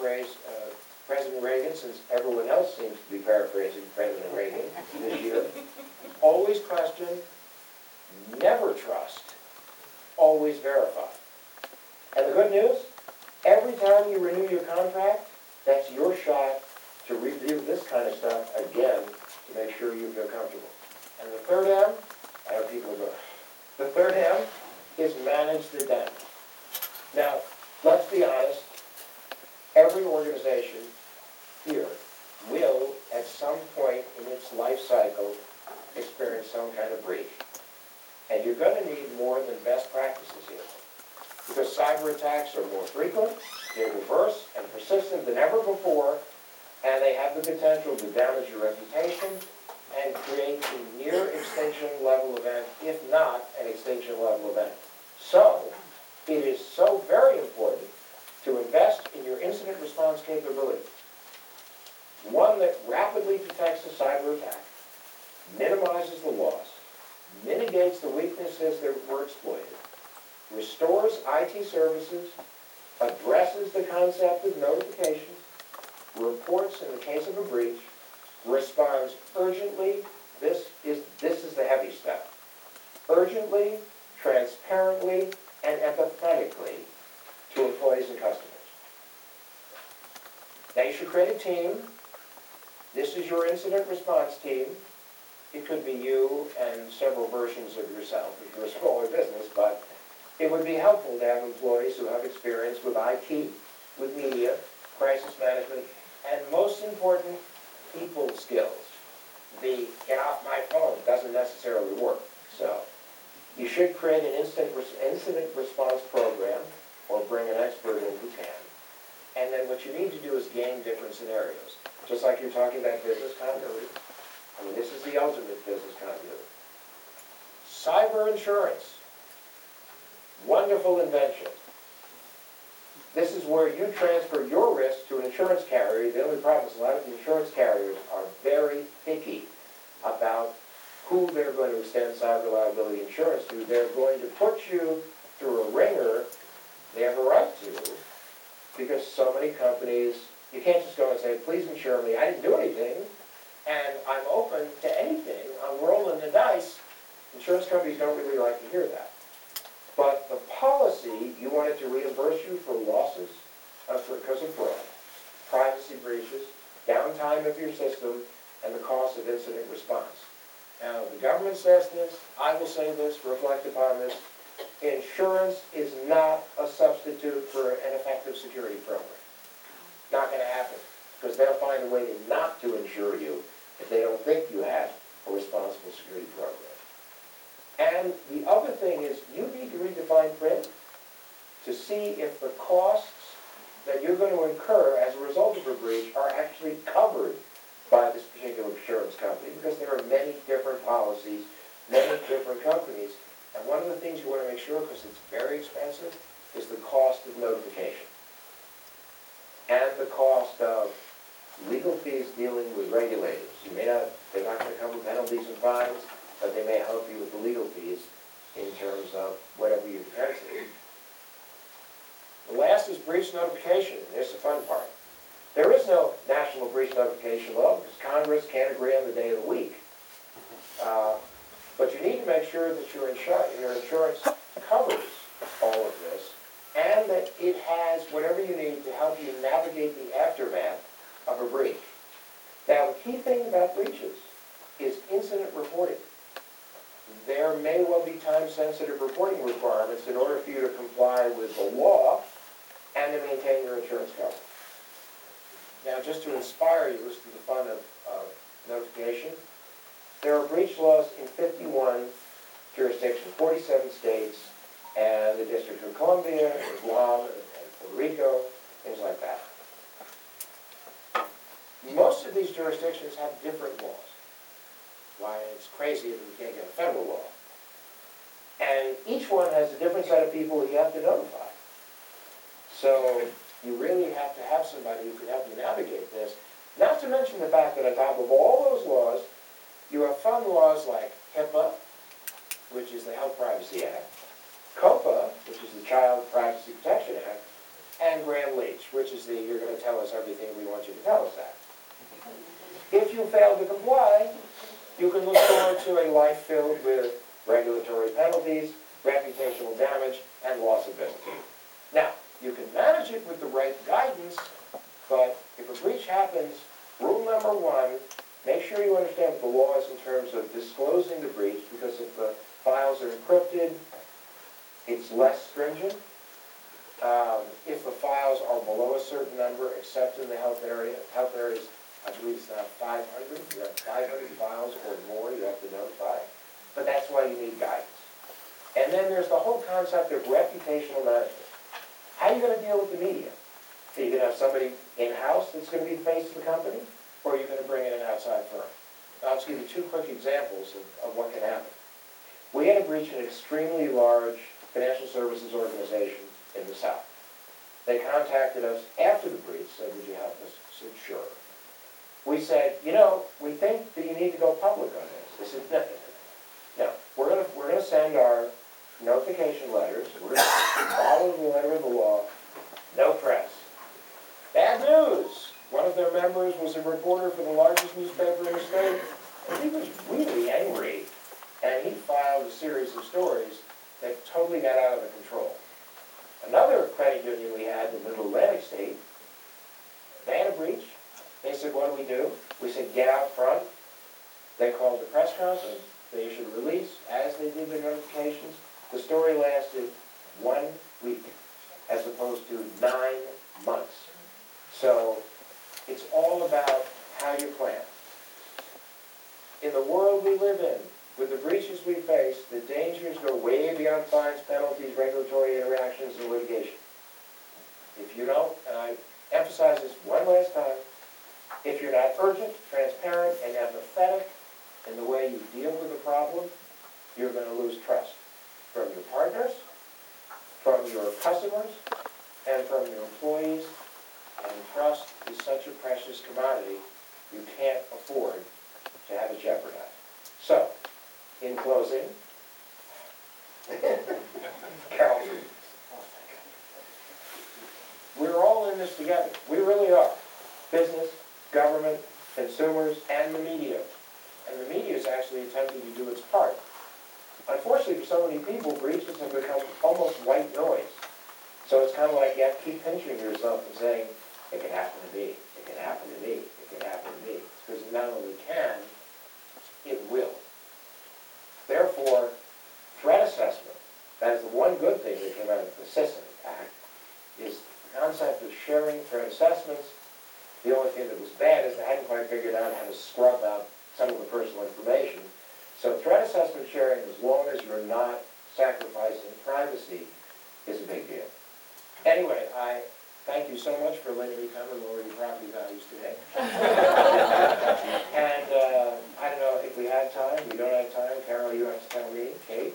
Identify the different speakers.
Speaker 1: paraphrase President Reagan, since everyone else seems to be paraphrasing President Reagan this year. Always question, never trust, always verify. And the good news, every time you renew your contract, that's your shot to review this kind of stuff again to make sure you feel comfortable. And the third M, I know people go, the third M is manage the damage. Now, let's be honest, every organization here will, at some point in its life cycle, experience some kind of breach. And you're going to need more than best practices here. Because cyber attacks are more frequent, they're diverse and persistent than ever before, and they have the potential to damage your reputation and create a near extinction level event, if not an extinction level event. So, it is so very important to invest in your incident response capability. One that rapidly detects a cyber attack, minimizes the loss, mitigates the weaknesses that were exploited, restores IT services, addresses the concept of notifications, reports in the case of a breach, responds urgently, this is the heavy stuff, urgently, transparently, and empathetically to employees and customers. Now you should create a team. This is your incident response team. It could be you and several versions of yourself if you're a smaller business, but it would be helpful to have employees who have experience with IT, with media, crisis management, and most important, people skills. The get off my phone doesn't necessarily work. So you should create an incident response program or bring an expert in who can. And then what you need to do is game different scenarios. Just like you're talking about business continuity. I mean, this is the ultimate business continuity. Cyber insurance. Wonderful invention. This is where you transfer your risk to an insurance carrier. The only problem is a lot of the insurance carriers are very picky about who they're going to extend cyber liability insurance to. They're going to put you through a ringer they have a right to, because so many companies, you can't just go and say, please insure me, I didn't do anything, and I'm open to anything, I'm rolling the dice. Insurance companies don't really like to hear that. But the policy, you want it to reimburse you for losses because of fraud, privacy breaches, downtime of your system, and the cost of incident response. Now, the government says this, I will say this, reflect upon this. Insurance is not a substitute for an effective security program. Not going to happen, because they'll find a way to not to insure you if they don't think you have a responsible security program. And the other thing is, you need to redefine print to see if the costs that you're going to incur as a result of a breach are actually covered by this particular insurance company, because there are many different policies, many different companies. And one of the things you want to make sure, because it's very expensive, is the cost of notification. And the cost of legal fees dealing with regulators. They're not going to come with penalties and fines, but they may help you with the legal fees in terms of whatever your defense is. The last is breach notification. Here's the fun part. There is no national breach notification law because Congress can't agree on the day of the week. But you need to make sure that your insurance covers all of this and that it has whatever you need to help you navigate the aftermath of a breach. Now, the key thing about breaches is incident reporting. There may well be time-sensitive reporting requirements in order for you to comply with the law and to maintain your insurance coverage. Now, just to inspire you as to the fun of notification, there are breach laws in 51 jurisdictions, 47 states, and the District of Columbia, and Guam, and Puerto Rico, things like that. Most of these jurisdictions have different laws. Why, it's crazy that we can't get a federal law. And each one has a different set of people you have to notify. So you really have to have somebody who can help you navigate this. Not to mention the fact that on top of all those laws, you have fun laws like HIPAA, which is the Health Privacy Act, COPA, which is the Child Privacy Protection Act, and Gramm-Leach, which which is you're going to tell us everything we want you to tell us that. If you fail to comply, you can look forward to a life filled with regulatory penalties, reputational damage, and loss of business. Now, you can manage it with the right guidance, but if a breach happens, rule number one, make sure you understand the laws in terms of disclosing the breach, because if the files are encrypted, it's less stringent. If the files are below a certain number, except in the health areas, I believe it's now 500. You have 500 files or more you have to notify. But that's why you need guidance. And then there's the whole concept of reputational management. How are you going to deal with the media? Are you going to have somebody in-house that's going to be the face of the company? Or are you going to bring in an outside firm? I'll just give you two quick examples of what can happen. We had a breach in an extremely large financial services organization in the South. They contacted us after the breach, said, would you help us? I said, sure. We said, we think that you need to go public on this. They said, no, we're going to send our notification letters. We're going to follow the letter of the law. No press. Bad news. One of their members was a reporter for the largest newspaper in the state, and he was really angry. And he filed a series of stories that totally got out of control. Another credit union we had in Middle Atlantic State, they had a breach. They said, what do? We said, get out front. They called the press conference. They issued a release. As they did their notifications, the story lasted 1 week as opposed to 9 months. So it's all about how you plan. In the world we live in, with the breaches we face, the dangers go way beyond fines, penalties, regulatory interactions, and litigation. If you don't, and I emphasize this one last time, if you're not urgent, transparent, and empathetic in the way you deal with the problem, you're going to lose trust from your partners, from your customers, and from your employees. And trust is such a precious commodity, you can't afford to have it jeopardized. So, in closing, Carol, we're all in this together. We really are. Business, government, consumers, and the media. And the media is actually attempting to do its part. Unfortunately, for so many people, breaches have become almost white noise. So it's kind of like you have to keep pinching yourself and saying, it can happen to me, it can happen to me, it can happen to me. Because it not only can, it will. Therefore, threat assessment, that is the one good thing that came out of the System Act, is the concept of sharing threat assessments. The only thing that was bad is they hadn't quite figured out how to scrub out some of the personal information. So threat assessment sharing, as long as you're not sacrificing privacy, is a big deal. Anyway, I thank you so much for letting me come and lower your property values today. And I don't know if we have time, we don't have time. Carol, you have to tell me. Kate?